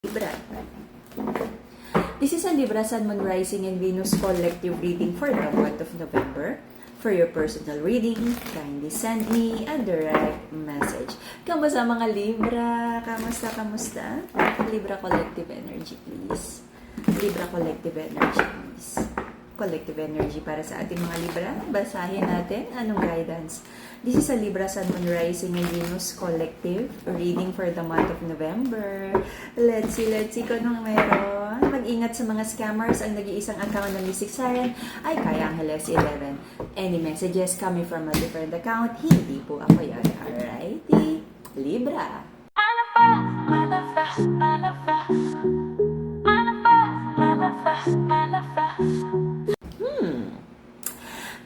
Libra. This is a Libra Sun, Moon, Rising, and Venus collective reading for the month of November. For your personal reading, kindly send me a direct message. Kamusta mga Libra? Kamusta? Libra collective energy, please. Libra collective energy, please. Collective energy para sa ating mga Libra. Basahin natin anong guidance. This is a Libra Sun, Moon, Rising, and Venus collective reading for the month of November. Let's see kung anong meron. Mag-ingat sa mga scammers. Ang nag-iisang account ng Mystic Siren ay Kaya Angeles 11. Any messages coming from a different account, hindi po ako yan. Alrighty, Libra.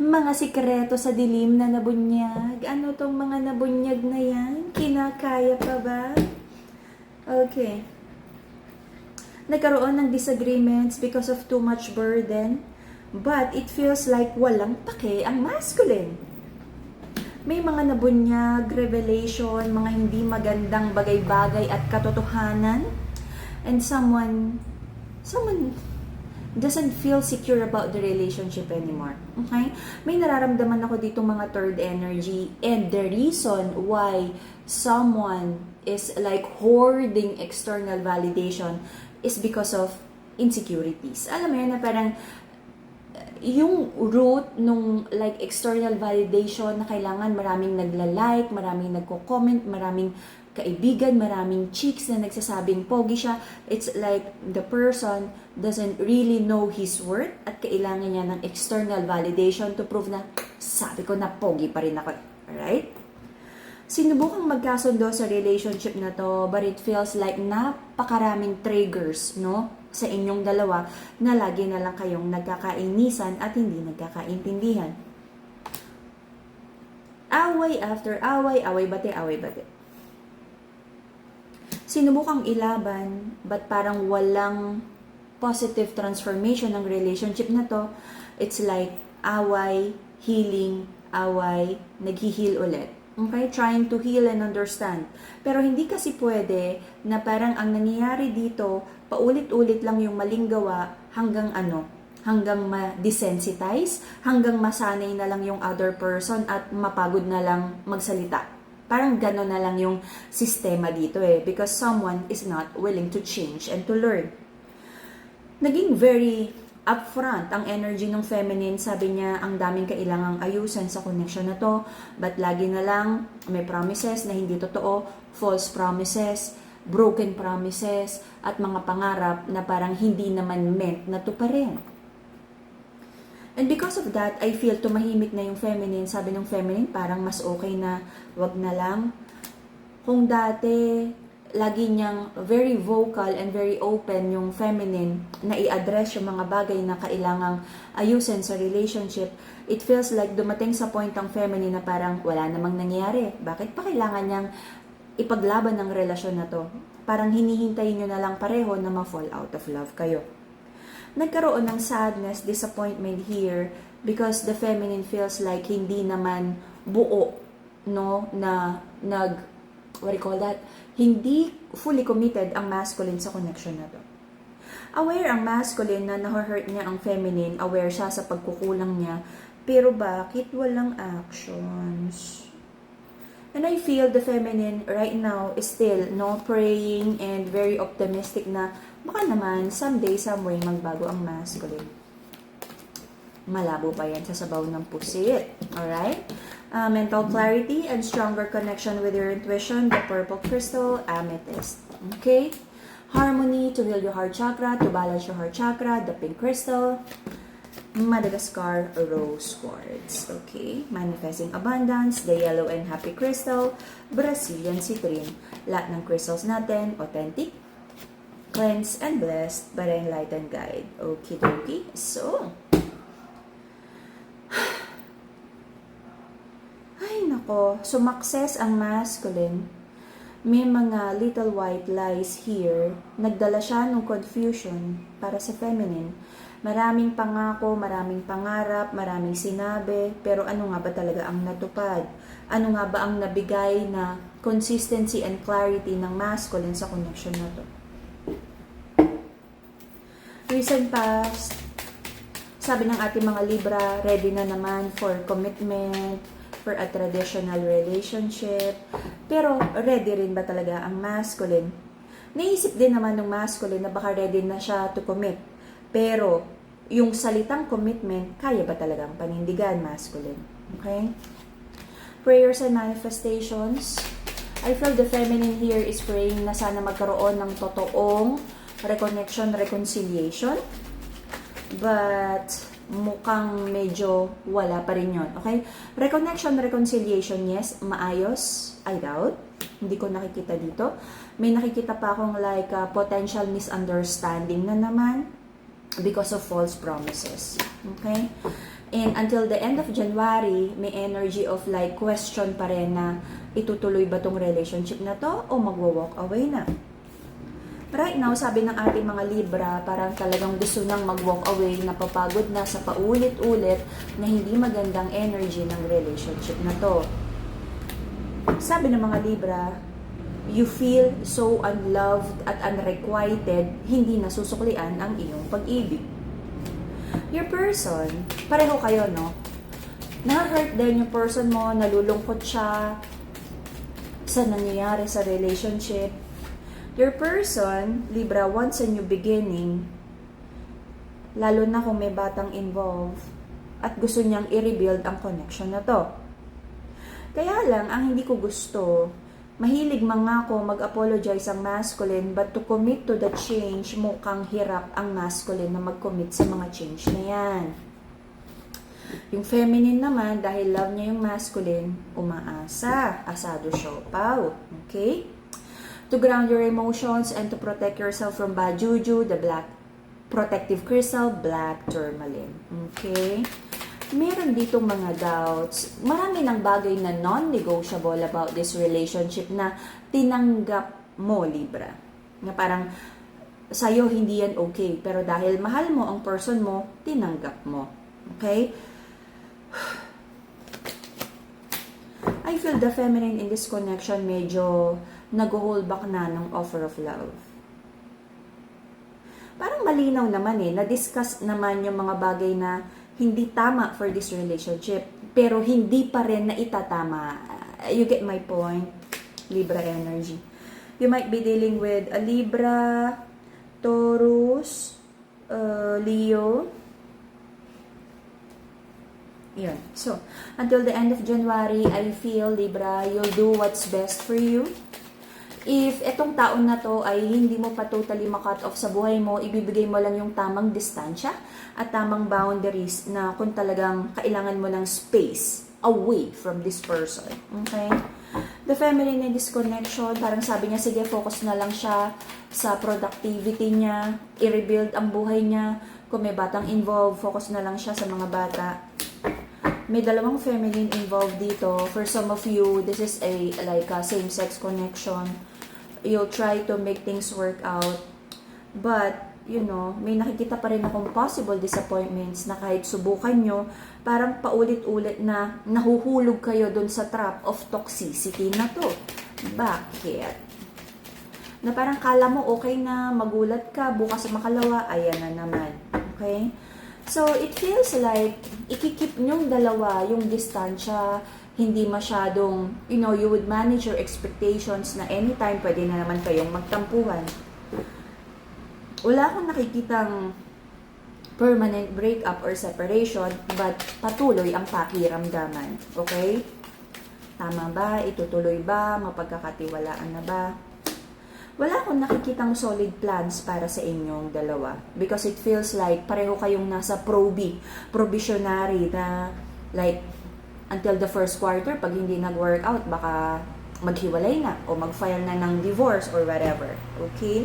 Mga sikreto sa dilim na nabunyag. Ano tong mga nabunyag na yan? Kinakaya pa ba? Okay. Nagkaroon ng disagreements because of too much burden, but it feels like walang pake ang masculine. May mga nabunyag, revelation, mga hindi magandang bagay-bagay at katotohanan, and someone doesn't feel secure about the relationship anymore. Okay? May nararamdaman ako dito mga third energy, and the reason why someone is like hoarding external validation is because of insecurities. Alam mo yun na parang yung root nung like external validation na kailangan maraming nagla-like, maraming nagko-comment, maraming kaibigan, maraming chicks na nagsasabing pogi siya. It's like the person doesn't really know his worth at kailangan niya ng external validation to prove na sabi ko na pogi pa rin ako. Alright? Sinubukang magkasundo sa relationship na to, but it feels like napakaraming triggers, no? Sa inyong dalawa na lagi na lang kayong nagkakainisan at hindi nagkakaintindihan. Away after away, away bate. Sinubukang ilaban, but parang walang positive transformation ng relationship na to. It's like away, healing, away, nag-heal ulit. Okay? Trying to heal and understand. Pero hindi kasi pwede na parang ang nangyayari dito, paulit-ulit lang yung maling gawa hanggang ma-desensitize, hanggang masanay na lang yung other person at mapagod na lang magsalita. Parang gano'n na lang yung sistema dito because someone is not willing to change and to learn. Naging very upfront ang energy ng feminine. Sabi niya, ang daming kailangang ayusan sa connection na to, but lagi na lang may promises na hindi totoo, false promises, broken promises, at mga pangarap na parang hindi naman meant na tuparin. And because of that, I feel tumahimik na yung feminine. Sabi ng feminine, parang mas okay na wag na lang. Kung dati, lagi niyang very vocal and very open yung feminine na i-address yung mga bagay na kailangang ayusin sa relationship, it feels like dumating sa point ang feminine na parang wala namang nangyayari. Bakit pa kailangan niyang ipaglaban ng relasyon na to? Parang hinihintayin niyo na lang pareho na ma-fall out of love kayo. Nagkaroon ng sadness, disappointment here because the feminine feels like hindi naman buo, no, na hindi fully committed ang masculine sa connection na to. Aware ang masculine na na-hurt niya ang feminine, aware siya sa pagkukulang niya, pero bakit walang actions? And I feel the feminine right now is still praying and very optimistic na baka naman someday, someway magbago ang masculine. Malabo pa yan sa sabaw ng pusit. Alright? Mental clarity and stronger connection with your intuition, the purple crystal, amethyst. Okay? Harmony to heal your heart chakra, to balance your heart chakra, the pink crystal, Madagascar rose quartz. Okay? Manifesting abundance, the yellow and happy crystal, Brazilian citrine. Lahat ng crystals natin, authentic, cleansed and blessed by the enlightened guide. Okie dokie. So, ay nako, sumakses ang masculine. May mga little white lies here. Nagdala siya ng confusion para sa feminine. Maraming pangako, maraming pangarap, maraming sinabi, pero ano nga ba talaga ang natupad? Ano nga ba ang nabigay na consistency and clarity ng masculine sa connection na to? Recent past, sabi ng ating mga Libra, ready na naman for commitment, for a traditional relationship. Pero ready rin ba talaga ang masculine? Naisip din naman ng masculine na baka ready na siya to commit. Pero yung salitang commitment, kaya ba talagang panindigan, masculine? Okay? Prayers and manifestations. I feel the feminine here is praying na sana magkaroon ng totoong reconnection, reconciliation. But mukhang medyo wala pa rin yun. Okay? Reconnection, reconciliation, yes. Maayos. I doubt. Hindi ko nakikita dito. May nakikita pa akong like potential misunderstanding na naman because of false promises. Okay? And until the end of January, may energy of like question pa rin na itutuloy ba tong relationship na to o magwo-walk away na. Right now, sabi ng ating mga Libra, parang talagang gusto nang mag-walk away, napapagod na sa paulit-ulit na hindi magandang energy ng relationship na to. Sabi ng mga Libra, you feel so unloved at unrequited, hindi nasusuklian ang iyong pag-ibig. Your person, pareho kayo, no? Na-hurt din yung person mo, nalulungkot siya sa nangyayari sa relationship. Your person, Libra, wants a new beginning, lalo na kung may batang involved, at gusto niyang i-rebuild ang connection na to. Kaya lang, ang hindi ko gusto, mahilig mangako, mag-apologize ang masculine, but to commit to the change, mukhang hirap ang masculine na mag-commit sa mga change na yan. Yung feminine naman, dahil love niya yung masculine, umaasa, asado siopaw. Okay? To ground your emotions and to protect yourself from bad juju, the black protective crystal, black tourmaline. Okay? Meron ditong mga doubts. Marami ng bagay na non-negotiable about this relationship na tinanggap mo, Libra. Na parang, sa'yo hindi yan okay. Pero dahil mahal mo ang person mo, tinanggap mo. Okay? I feel the feminine in this connection medyo nag-hold back na ng offer of love. Parang malinaw naman na-discuss naman yung mga bagay na hindi tama for this relationship, pero hindi pa rin na itatama. You get my point, Libra energy. You might be dealing with a Libra, Taurus, Leo. Yun. So, until the end of January, I feel, Libra, you'll do what's best for you. If etong taon na to ay hindi mo pa totally makat off sa buhay mo, ibibigay mo lang yung tamang distansya at tamang boundaries na kung talagang kailangan mo ng space away from this person. Okay? The feminine in this connection, parang sabi niya, sige, focus na lang siya sa productivity niya, i-rebuild ang buhay niya. Kung may batang involved, focus na lang siya sa mga bata. May dalawang feminine involved dito. For some of you, this is a same-sex connection. You'll try to make things work out. But, may nakikita pa rin akong possible disappointments na kahit subukan nyo, parang paulit-ulit na nahuhulog kayo dun sa trap of toxicity na to. Bakit? Na parang kala mo okay na, magulat ka, bukas makalawa, ayan na naman. Okay? So, it feels like, ikikip nyong dalawa yung distansya, hindi masyadong, you would manage your expectations na anytime pwede na naman kayong magtampuhan. Wala akong nakikitang permanent breakup or separation, but patuloy ang pakiramdaman. Okay? Tama ba? Itutuloy ba? Mapagkakatiwalaan na ba? Wala akong nakikitang solid plans para sa inyong dalawa. Because it feels like pareho kayong nasa probationary na like until the first quarter, pag hindi nag-work out, baka maghiwalay na o mag-file na ng divorce or whatever. Okay?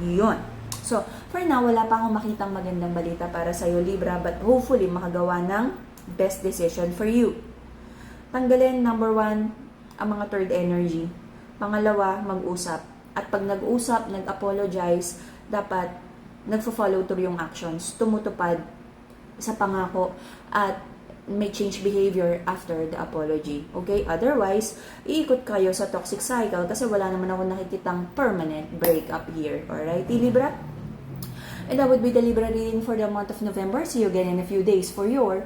Yun. So, for now, wala pa akong makitang magandang balita para sa'yo, Libra, but hopefully, makagawa ng best decision for you. Tanggalin, number 1, ang mga third energy. Pangalawa, mag-usap. At pag nag-usap, nag-apologize, dapat nagfo-follow through yung actions, tumutupad sa pangako, at may change behavior after the apology. Okay? Otherwise, iikot kayo sa toxic cycle kasi wala naman ako nakikitang permanent breakup here. Alright, Libra? And that would be the Libra reading for the month of November. See you again in a few days for your